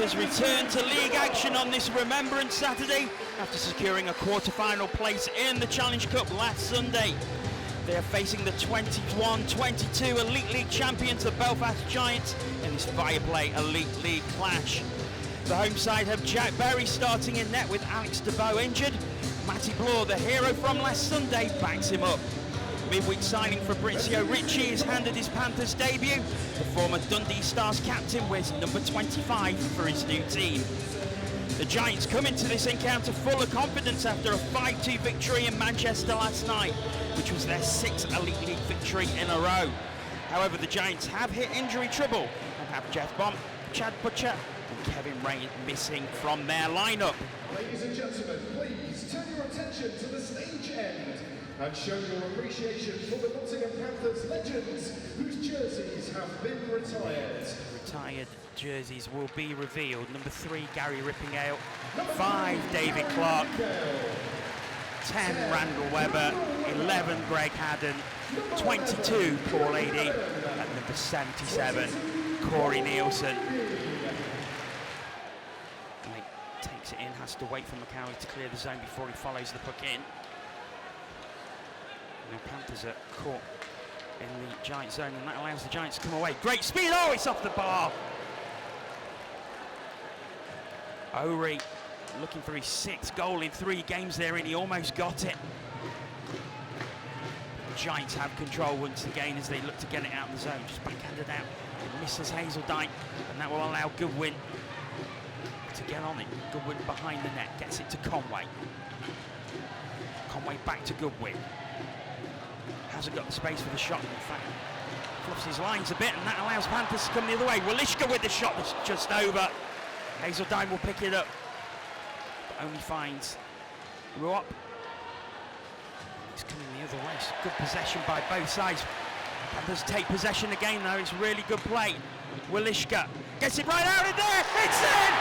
Panthers return to league action on this Remembrance Saturday after securing a quarter-final place in the Challenge Cup last Sunday. They are facing the 21-22 Elite League champions, the Belfast Giants, in this Viaplay Elite League clash. The home side have Jack Berry starting in net with Alex DeBow injured. Matty Bloor, the hero from last Sunday, backs him up. Midweek signing Fabrizio Ricci has handed his Panthers debut. The former Dundee Stars captain wears number 25 for his new team. The Giants come into this encounter full of confidence after a 5-2 victory in Manchester last night, which was their 6th Elite League victory in a row. However, the Giants have hit injury trouble and have Jeff Bomb, Chad Butcher and Kevin Ray missing from their lineup. Ladies and gentlemen, please turn your attention to the stage end and show your appreciation for the Nottingham Panthers legends whose jerseys have been retired. Retired jerseys will be revealed. Number 3, Gary Rippingale. 5, David Clark. 10, Randall Webber. 11, Greg Haddon. 22, Paul Adey. And number 77, Corey Nielsen. And he takes it in, has to wait for McCowie to clear the zone before he follows the puck in. Now Panthers are caught in the Giants zone, and that allows the Giants to come away. Great speed, oh, it's off the bar. O'Ree looking for his 6th goal in 3 games there, and he almost got it. The Giants have control once again as they look to get it out of the zone, just backhanded out. It misses Hazeldine, and that will allow Goodwin to get on it. Goodwin behind the net, gets it to Conway. Conway back to Goodwin. Hasn't got the space for the shot, in fact fluffs his lines a bit, and that allows Panthers to come the other way. Walishka with the shot that's just over. Hazeldine will pick it up, but only finds Ruop. It's coming the other way. Good possession by both sides. Panthers take possession again though. It's really good play. Walishka gets it right out of there. It's in!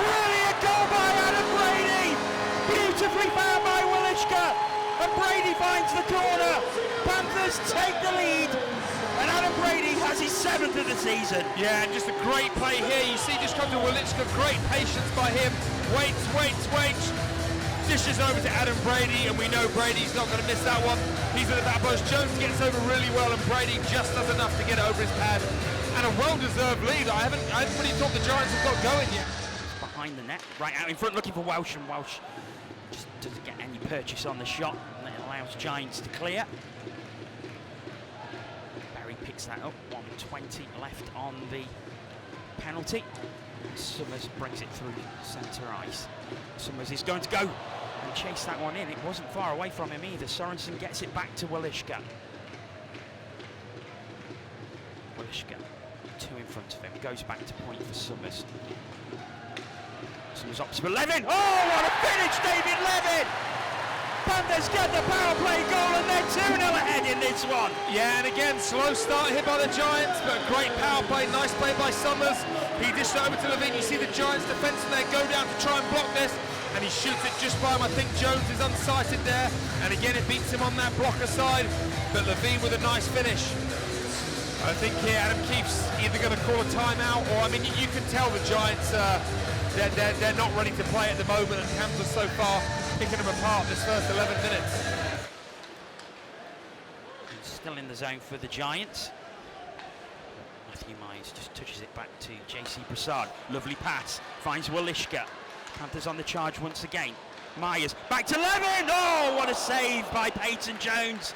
Brilliant goal by Adam Brady! Beautifully found by Walishka! And Brady finds the corner. Panthers take the lead, and Adam Brady has his 7th of the season. Yeah, and just a great play here. You see, just comes to Walishka, great patience by him. Waits, dishes over to Adam Brady, and we know Brady's not going to miss that one. He's at the back post. Jones gets over really well, and Brady just does enough to get it over his pad. And a well-deserved lead. I haven't really thought the Giants have got going yet. It's behind the net, right out in front, looking for Welsh, and Welsh just doesn't get any purchase on the shot, and it allows Giants to clear. Barry picks that up, 1:20 left on the penalty. Summers brings it through centre ice. Summers is going to go and chase that one in. It wasn't far away from him either. Sorensen gets it back to Walishka. Walishka, 2 in front of him, goes back to point for Summers. Summers opts for Levin. Oh, what a finish, David Levin! Panthers get the power play goal, and they're 2-0 ahead in this one. Yeah, and again, slow start here by the Giants, but a great power play, nice play by Summers. He dished it over to Levine. You see the Giants defence in there go down to try and block this, and he shoots it just by him. I think Jones is unsighted there, and again it beats him on that blocker side, but Levine with a nice finish. I think here Adam Keefe's either going to call a timeout, or I mean you can tell the Giants they're not ready to play at the moment, and Panthers so far picking them apart this first 11 minutes. Still in the zone for the Giants. Matthew Myers just touches it back to JC Broussard. Lovely pass, finds Walishka. Panthers on the charge once again. Myers back to Levin. Oh, what a save by Peyton Jones.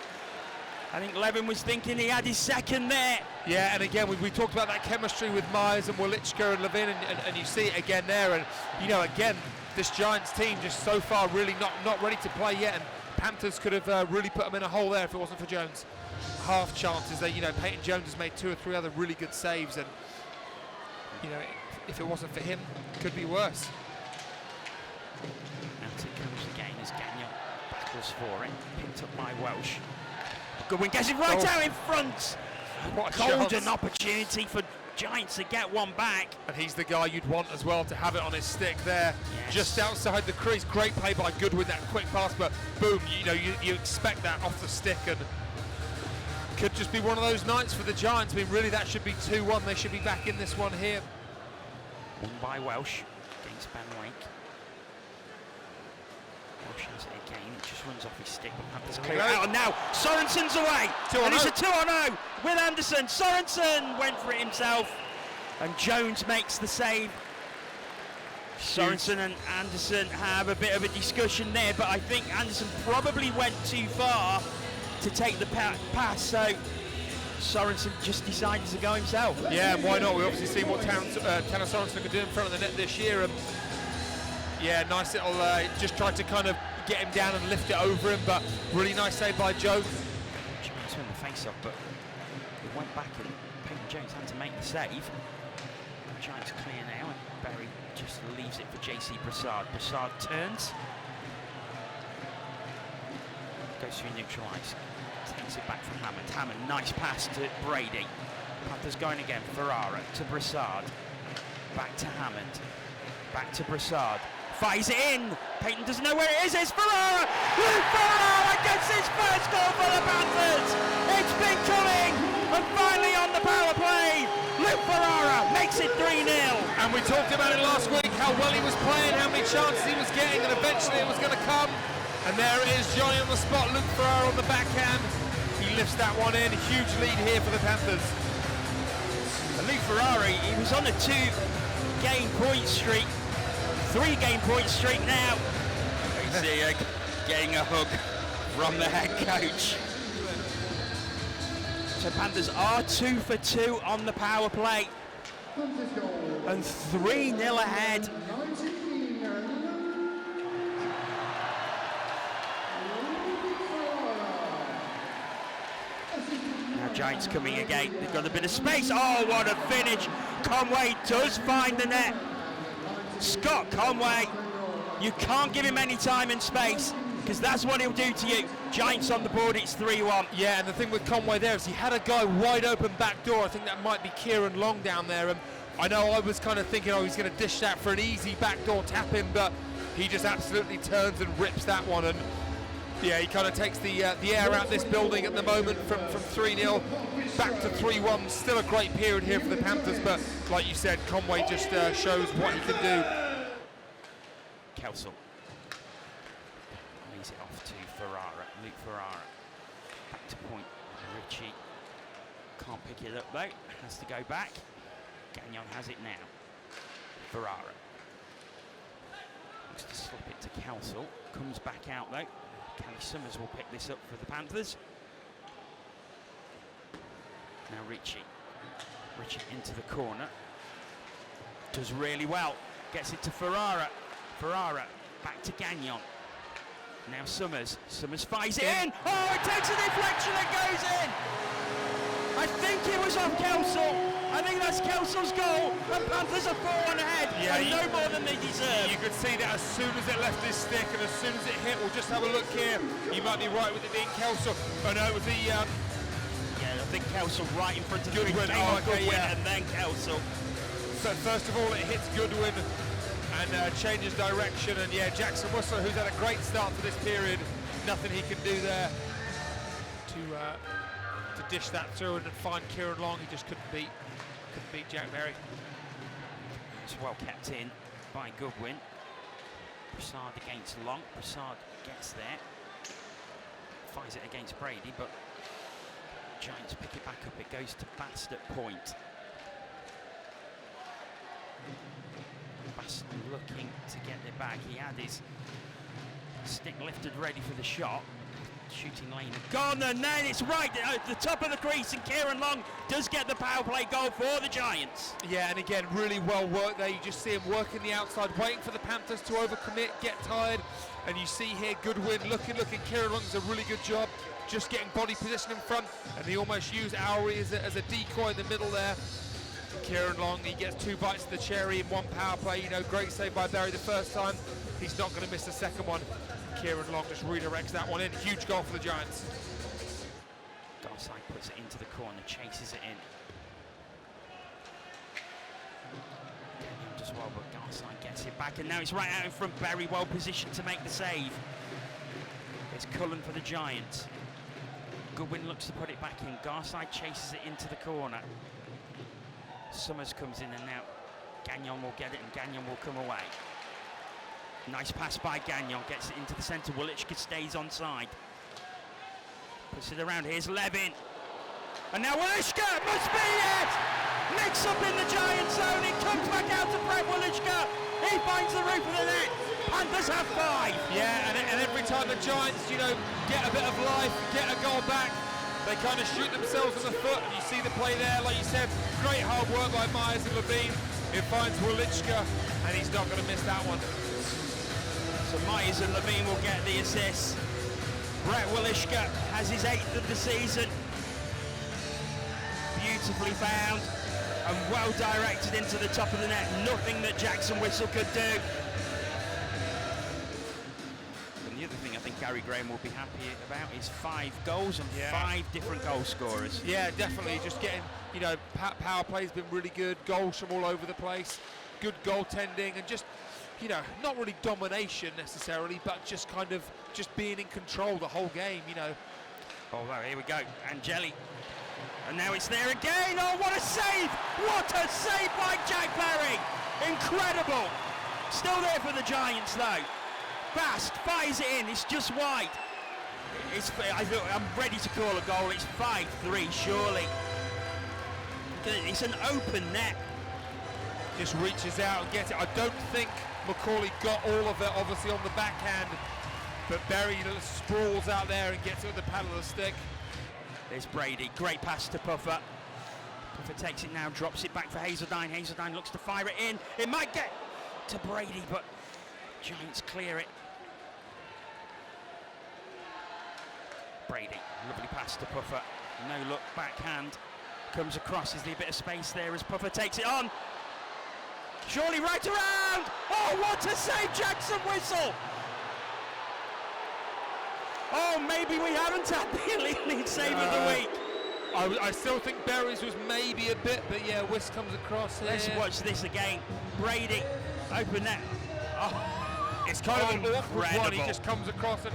I think Levin was thinking he had his 2nd there. Yeah, and again, we talked about that chemistry with Myers and Walishka and Levin, and you see it again there. And, you know, again, this Giants team just so far really not ready to play yet, and Panthers could have really put them in a hole there if it wasn't for Jones. Half chances that, you know, Peyton Jones has made 2 or 3 other really good saves, and, you know, if it wasn't for him, it could be worse. Out it comes again as Gagnon battles for it, picked up by Welsh. Goodwin gets it right out in front. What a golden chance. Opportunity for Giants to get one back. And he's the guy you'd want as well to have it on his stick there, yes. Just outside the crease. Great play by Goodwin, that quick pass, but boom, you know, you expect that off the stick, and could just be one of those nights for the Giants. I mean, really, that should be 2-1. They should be back in this one here. Won by Welsh against Ben Lake. Welsh has it again, it just runs off his stick. Panthers clear it out, and now Sorensen's away! And it's a 2-on-0 with Anderson. Sorensen went for it himself, and Jones makes the save. Sorensen and Anderson have a bit of a discussion there, but I think Anderson probably went too far to take the pass, so Sorensen just decided to go himself. Yeah, and why not? We've obviously seen what Tanner Sorensen could do in front of the net this year. Yeah, nice little, just tried to kind of get him down and lift it over him, but really nice save by Jones. Jones won the face-off, but it went back and Peyton Jones had to make the save. Giants clear now, and Berry just leaves it for JC Brassard. Brassard turns, goes through neutral ice, takes it back from Hammond. Hammond, nice pass to Brady. Panthers going again. Ferrara to Brassard, back to Hammond, back to Brassard. Fires it in. Peyton doesn't know where it is. It's Ferrara. Luke Ferrara gets his first goal for the Panthers. It's been coming, and finally on the power play, Luke Ferrara makes it 3-0. And we talked about it last week, how well he was playing, how many chances he was getting, and eventually it was going to come. And there it is, Johnny on the spot, Luke Ferrara on the backhand. He lifts that one in. Huge lead here for the Panthers. And Luke Ferrara, he was on a 2-game point streak. 3-game point streak now. You see getting a hug from the head coach. So Panthers are 2 for 2 on the power play. And 3-0 ahead. Now Giants coming again. They've got a bit of space. Oh, what a finish. Conway does find the net. Scott Conway, you can't give him any time and space, because that's what he'll do to you. Giants on the board, it's 3-1. Yeah, and the thing with Conway there is he had a guy wide open back door. I think that might be Kieran Long down there. And I know I was kind of thinking, oh, he's going to dish that for an easy backdoor tap in, but he just absolutely turns and rips that one. And yeah, he kind of takes the air out this building at the moment from 3-0 back to 3-1. Still a great period here for the Panthers, but like you said, Conway just shows what he can do. Kelsall lays it off to Ferrara. Luke Ferrara back to point. Ritchie can't pick it up though, has to go back. Gagnon has it now. Ferrara looks to slip it to Kelsall, comes back out though. Kelly Summers will pick this up for the Panthers. Now Ritchie into the corner, does really well, gets it to Ferrara. Ferrara back to Gagnon. Now Summers fires it in. Oh, it takes a deflection and goes in. I think it was off Kelsall. I think that's Kelsall's goal, and Panthers are 4-1 ahead, and no more than they deserve. You could see that as soon as it left his stick and as soon as it hit. We'll just have a look here. You might be right with it being Kelsall. Oh no, it was the I think Kelsall right in front of Goodwin. Goodwin, and then Kelsall. So first of all, it hits Goodwin and changes direction. And yeah, Jackson Whistler, who's had a great start to this period, nothing he can do there to dish that through and find Kieran Long. He just couldn't beat Jack Berry. It's well kept in by Goodwin. Brassard against Long. Brassard gets there, fires it against Brady, but Giants pick it back up. It goes to Bast at point. Bast looking to get it back. He had his stick lifted ready for the shot. Shooting lane gone, and then it's right at the top of the crease, and Kieran Long does get the power play goal for the Giants. Yeah, and again, really well worked there. You just see him working the outside, waiting for the Panthers to overcommit, get tired, and you see here Goodwin looking. Kieran Long does a really good job just getting body position in front, and he almost used Owery as a decoy in the middle there. Kieran Long, he gets 2 bites of the cherry in one power play. You know, great save by Barry the first time. He's not going to miss the second one. Kieran Long just redirects that one in. Huge goal for the Giants. Garside puts it into the corner, chases it in. Gagnon does well, but Garside gets it back, and now it's right out in front. Very well positioned to make the save. It's Cullen for the Giants. Goodwin looks to put it back in. Garside chases it into the corner. Summers comes in, and now Gagnon will get it and Gagnon will come away. Nice pass by Gagnon, gets it into the centre. Woliczka stays onside. Puts it around, here's Levin. And now Woliczka, must be it! Mix up in the Giant zone, it comes back out to Brett Woliczka. He finds the roof of the net. Panthers have 5. Yeah, and every time the Giants, get a bit of life, get a goal back, they kind of shoot themselves in the foot. You see the play there, like you said, great hard work by Myers and Levine. It finds Woliczka, and he's not going to miss that one. So Myers and Levine will get the assists. Brett Woliczka has his 8th of the season. Beautifully found and well directed into the top of the net. Nothing that Jackson Whistle could do. And the other thing I think Gary Graham will be happy about is 5 goals and 5 different goal scorers. Yeah, definitely. Just getting, power play's been really good. Goals from all over the place. Good goaltending and just, not really domination necessarily, but just kind of being in control the whole game, Oh, well, here we go. Angeli. And now it's there again. Oh, what a save! What a save by Jack Berry! Incredible! Still there for the Giants, though. Bast fires it in. It's just wide. I'm ready to call a goal. It's 5-3, surely. It's an open net. Just reaches out and gets it. I don't think Macaulay got all of it, obviously, on the backhand. But Berry sprawls out there and gets it with the paddle of the stick. There's Brady, great pass to Puffer. Puffer takes it now, drops it back for Hazeldine. Hazeldine looks to fire it in. It might get to Brady, but Giants clear it. Brady, lovely pass to Puffer. No look, backhand. Comes across, is there a bit of space there as Puffer takes it on. Surely right around! Oh, what a save, Jackson Whistle! Oh, maybe we haven't had the elite league save of the week. I still think Berry's was maybe a bit, but yeah, Whisk comes across here. Let's watch this again. Brady, open net. Oh, it's kind of an awkward one. He just comes across and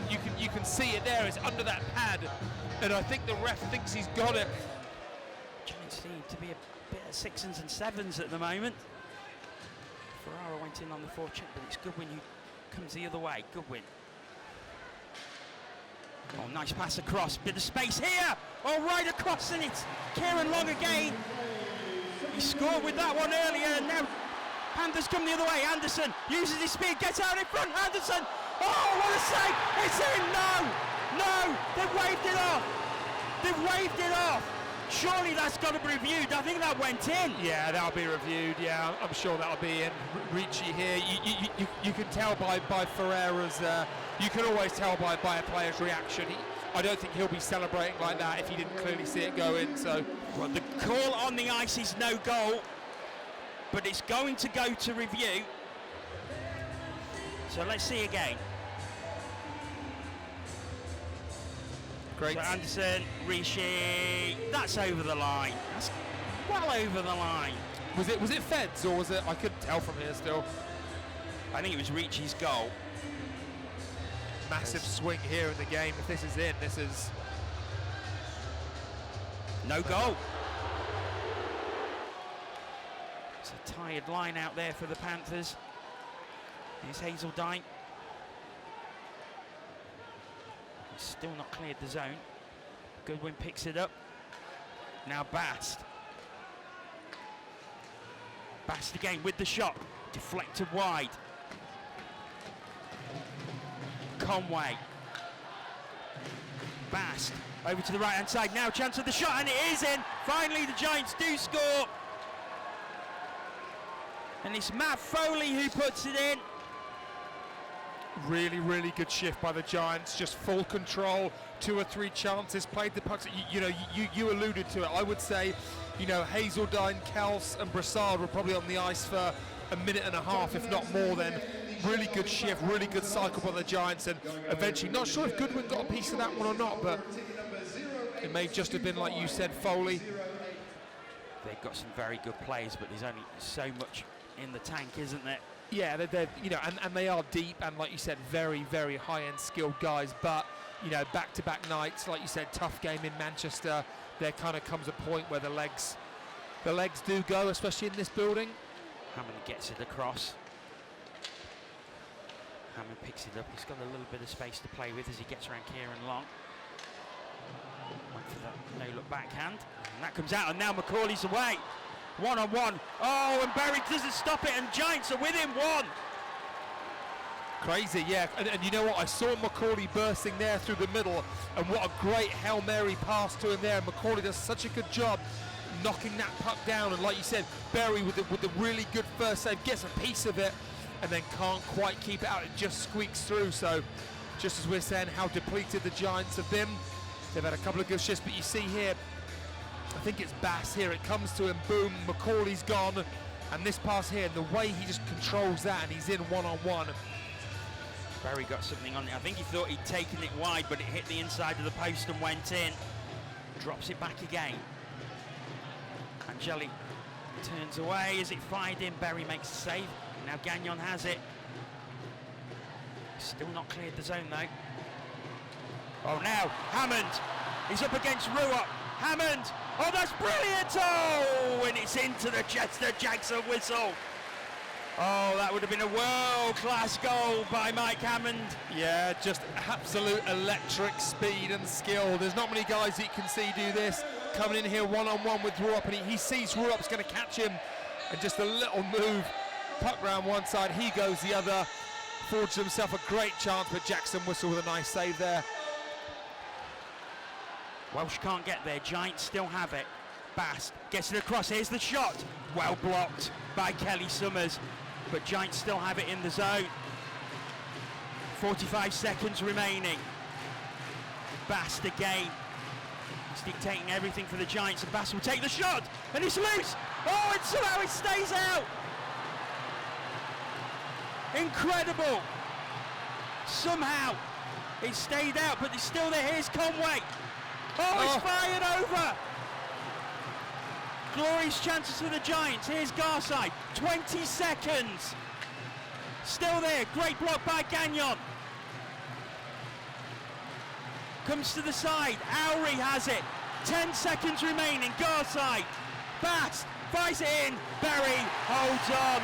you can see it there. It's under that pad, and I think the ref thinks he's got it. Giants seem to be a bit of 6s and 7s at the moment. Ferrara went in on the forecheck, but it's Goodwin who comes the other way. Goodwin. Oh, nice pass across, bit of space here. Oh, right across, and it's Kieran Long again. He scored with that one earlier, and now Panthers come the other way. Anderson uses his speed, gets out in front. Anderson, oh, what a save! It's in, no, they've waved it off. They've waved it off. Surely that's got to be reviewed. I think that went in. Yeah, that'll be reviewed. Yeah, I'm sure that'll be in. Ricci here, you can tell by Ferrara's. You can always tell by a player's reaction. I don't think he'll be celebrating like that if he didn't clearly see it go in. So, well, the call on the ice is no goal, but it's going to go to review. So let's see again. Great. So Anderson, Rishi, that's over the line. That's well over the line. Was it Feds or was it? I couldn't tell from here still. I think it was Ricci's goal. Massive swing here in the game. If this is in, this is no goal. It's a tired line out there for the Panthers. Here's Hazeldine. He's still not cleared the zone. Goodwin picks it up. Now Bast. Bast again with the shot. Deflected wide. Conway. Bast over to the right hand side. Now chance of the shot, and it is in. Finally the Giants do score. And it's Matt Foley who puts it in. Really, really good shift by the Giants. Just full control. 2 or 3 chances. Played the pucks. You alluded to it. I would say, Hazeldine, Kels, and Brassard were probably on the ice for a minute and a half, if not more. Then really good shift, really good cycle by the Giants, and eventually, not sure if Goodwin got a piece of that one or not, but it may just have been, like you said, Foley. They've got some very good players, but there's only so much in the tank, isn't there? Yeah, they're and they are deep, and like you said, very, very high-end skilled guys. But back-to-back nights, like you said, tough game in Manchester. There kind of comes a point where the legs do go, especially in this building. Hammond gets it across. Hammond picks it up. He's got a little bit of space to play with as he gets around Kieran Long. Went for that no-look backhand. And that comes out, and now Macaulay's away. One-on-one. Oh, and Berry doesn't stop it, and Giants are within one. Crazy, yeah. And you know what? I saw Macaulay bursting there through the middle, and what a great Hail Mary pass to him there. Macaulay does such a good job knocking that puck down, and like you said, Berry with the really good first save gets a piece of it and then can't quite keep it out. It just squeaks through. So just as we're saying how depleted the Giants have been, they've had a couple of good shifts, but you see here, I think it's Bass here, it comes to him, boom, Macaulay's gone, and this pass here, and the way he just controls that, and he's in one-on-one. Berry got something on it. I think he thought he'd taken it wide, but it hit the inside of the post and went in. Drops it back again. Angeli turns away as it fired in. Berry makes a save. Now Gagnon has it. Still not cleared the zone though. Oh, now Hammond. He's up against Ruop. Hammond. Oh, that's brilliant. Oh, and it's into the Chester Jackson whistle. Oh, that would have been a world-class goal by Mike Hammond. Yeah, just absolute electric speed and skill. There's not many guys that you can see do this. Coming in here one-on-one with Ruop, and he sees Ruop's going to catch him, and just a little move, puck round one side, he goes the other, forges himself a great chance, but Jackson whistle with a nice save there. Welsh can't get there, Giants still have it. Bass gets it across, here's the shot. Well blocked by Kelly Summers, but Giants still have it in the zone. 45 seconds remaining. Bass again. He's dictating everything for the Giants, and Bass will take the shot, and it's loose. Oh, and somehow it stays out. Incredible. Somehow it stayed out, but it's still there. Here's Conway. Oh, it's fired over. Glorious chances for the Giants. Here's Garside. 20 seconds. Still there. Great block by Gagnon. Comes to the side. Owry has it. 10 seconds remaining. Garside. Bass fires it in. Berry holds on.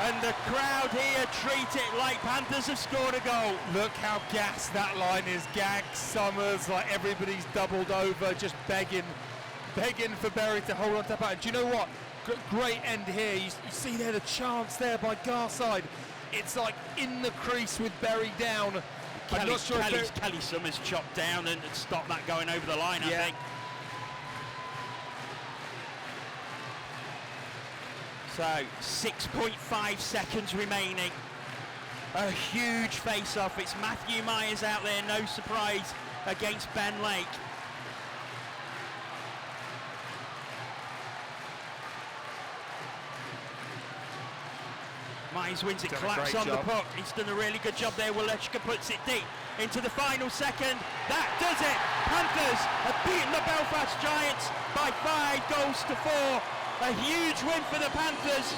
And the crowd here treat it like Panthers have scored a goal. Look how gassed that line is. Gag, Summers, like everybody's doubled over, just begging for Berry to hold on to that back. Do you know what? Great end here. You see there the chance there by Garside. It's like in the crease with Berry down. I'm not sure if Kelly Summers chopped down and stopped that going over the line, I think. So 6.5 seconds remaining. A huge face-off. It's Matthew Myers out there, no surprise, against Ben Lake. Myers wins it, collapse on the puck. He's done a really good job there. Waleczka puts it deep into the final second. That does it. Panthers have beaten the Belfast Giants by 5-4. A huge win for the Panthers.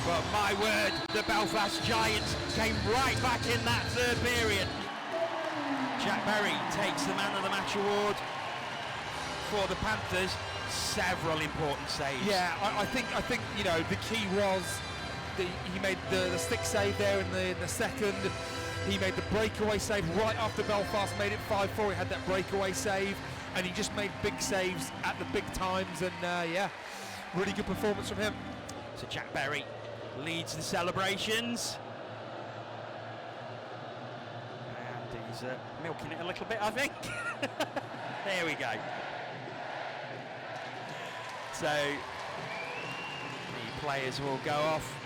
But my word, the Belfast Giants came right back in that third period. Jack Berry takes the Man of the Match award for the Panthers. Several important saves. Yeah, I think you know the key was he made the stick save there in the second. He made the breakaway save right after Belfast made it 5-4. He had that breakaway save, and he just made big saves at the big times. And yeah, really good performance from him. So Jack Berry leads the celebrations. And he's milking it a little bit, I think. There we go. So the players will go off.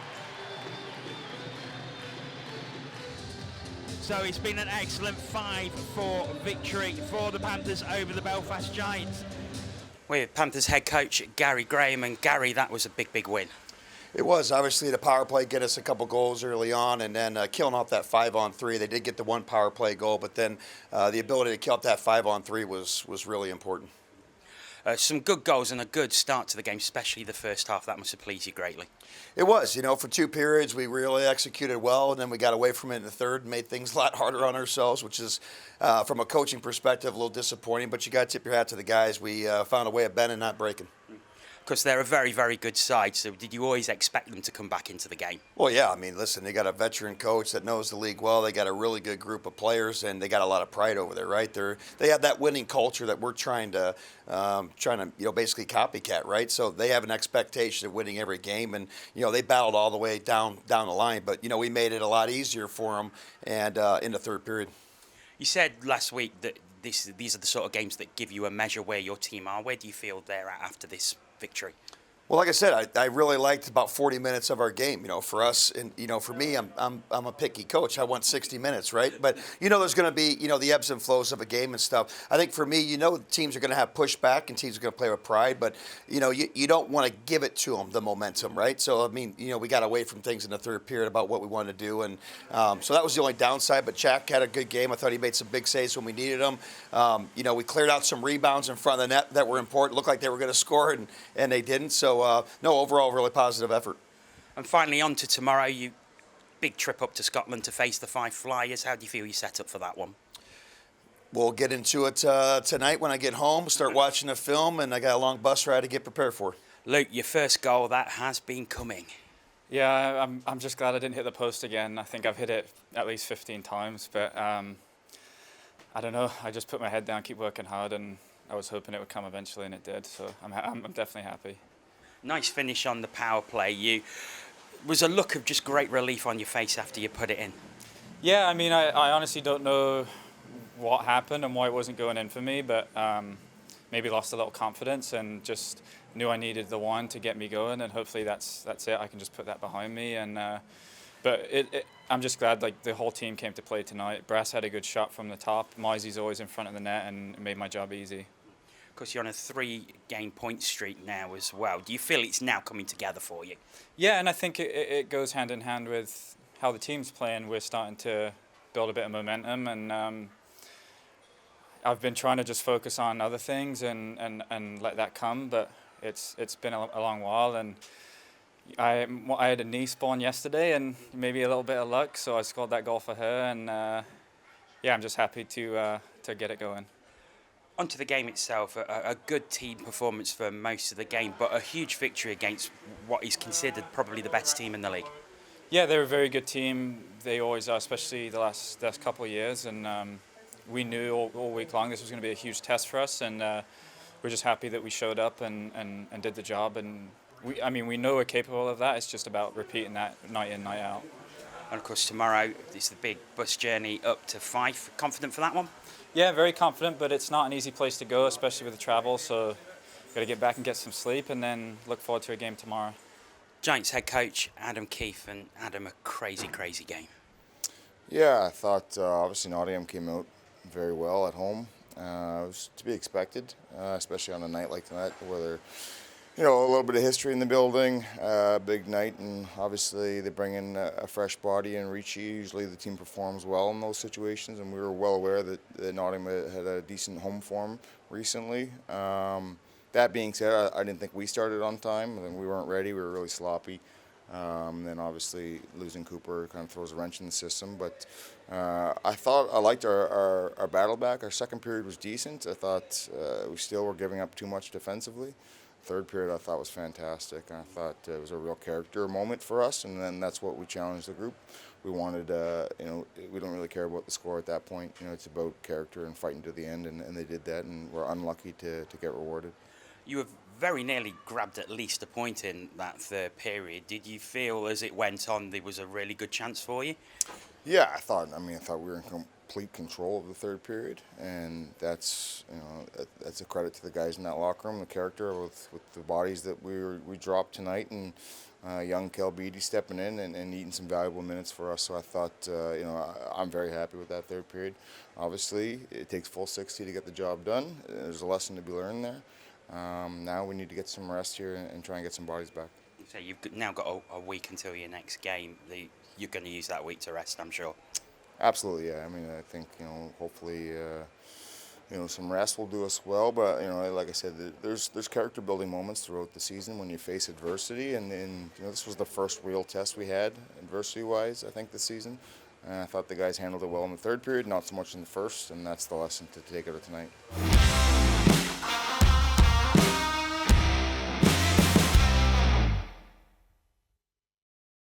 So it's been an excellent 5-4 victory for the Panthers over the Belfast Giants. With Panthers head coach Gary Graham, and Gary, that was a big win. It was. Obviously the power play get us a couple goals early on, and then killing off that 5-on-3. They did get the one power play goal, but then the ability to kill off that 5-on-3 was really important. Some good goals and a good start to the game, especially the first half. That must have pleased you greatly. It was. You know, for 2 periods, we really executed well, and then we got away from it in the third and made things a lot harder on ourselves, which is, from a coaching perspective, a little disappointing. But you got to tip your hat to the guys. We found a way of bending, not breaking. Because they're a very, very good side. So did you always expect them to come back into the game? Well, yeah. I mean, listen, they got a veteran coach that knows the league well. They got a really good group of players, and they got a lot of pride over there, right? They have that winning culture that we're trying to basically copycat, right? So they have an expectation of winning every game, and they battled all the way down the line. But we made it a lot easier for them, and in the third period. You said last week that these are the sort of games that give you a measure where your team are. Where do you feel they're at after this victory? Well, like I said, I really liked about 40 minutes of our game. For us, and for me, I'm a picky coach. I want 60 minutes, right? But there's going to be the ebbs and flows of a game and stuff. I think for me, teams are going to have pushback and teams are going to play with pride. But you don't want to give it to them the momentum, right? So I mean, we got away from things in the third period about what we wanted to do, and so that was the only downside. But Jack had a good game. I thought he made some big saves when we needed them. We cleared out some rebounds in front of the net that were important. Looked like they were going to score, and they didn't. So. No, overall, really positive effort. And finally, on to tomorrow. Big trip up to Scotland to face the Five Flyers. How do you feel you set up for that one? We'll get into it tonight when I get home, start watching the film, and I got a long bus ride to get prepared for. Luke, your first goal, that has been coming. Yeah, I'm just glad I didn't hit the post again. I think I've hit it at least 15 times, but I don't know. I just put my head down, keep working hard, and I was hoping it would come eventually, and it did. So I'm definitely happy. Nice finish on the power play. Was a look of just great relief on your face after you put it in. Yeah, I mean, I honestly don't know what happened and why it wasn't going in for me, but maybe lost a little confidence and just knew I needed the one to get me going, and hopefully that's it. I can just put that behind me, and but I'm just glad the whole team came to play tonight. Brass had a good shot from the top. Moisey's always in front of the net, and it made my job easy. Of course, you're on a 3-game point streak now as well. Do you feel it's now coming together for you? Yeah, and I think it goes hand in hand with how the team's playing. We're starting to build a bit of momentum, and I've been trying to just focus on other things and let that come, but it's been a long while, and I had a knee spawn yesterday and maybe a little bit of luck, so I scored that goal for her, and I'm just happy to get it going. Onto the game itself, a good team performance for most of the game, but a huge victory against what is considered probably the best team in the league. Yeah, they're a very good team. They always are, especially the last couple of years. And we knew all week long this was going to be a huge test for us. And we're just happy that we showed up and did the job. And we know we're capable of that. It's just about repeating that night in, night out. And of course, tomorrow is the big bus journey up to Fife. Confident for that one? Yeah, very confident, but it's not an easy place to go, especially with the travel. So got to get back and get some sleep, and then look forward to a game tomorrow. Giants head coach Adam Keefe, and Adam, a crazy, crazy game. Yeah, I thought obviously Nottingham came out very well at home. It was to be expected, especially on a night like tonight, where they're a little bit of history in the building, big night, and obviously they bring in a fresh body and Ricci. Usually the team performs well in those situations, and we were well aware that Nottingham had a decent home form recently. That being said, I didn't think we started on time, and we weren't ready. We were really sloppy. Then obviously losing Cooper kind of throws a wrench in the system, but I liked our battle back. Our second period was decent. I thought we still were giving up too much defensively. Third period I thought was fantastic. I thought it was a real character moment for us, and then that's what we challenged the group. We wanted, we don't really care about the score at that point. It's about character and fighting to the end, and they did that, and we're unlucky to get rewarded. You have very nearly grabbed at least a point in that third period. Did you feel as it went on there was a really good chance for you? Yeah, I thought we were in complete control of the third period, and that's a credit to the guys in that locker room, the character with the bodies that we dropped tonight, and young Kel Beatty stepping in and eating some valuable minutes for us. So I thought, I'm very happy with that third period. Obviously, it takes full 60 to get the job done. There's a lesson to be learned there. Now we need to get some rest here and try and get some bodies back. So you've now got a week until your next game. You're going to use that week to rest, I'm sure. Absolutely, yeah. I think hopefully some rest will do us well. But like I said, there's character building moments throughout the season when you face adversity, and this was the first real test we had adversity wise, I think, this season. And I thought the guys handled it well in the third period, not so much in the first, and that's the lesson to take out of tonight.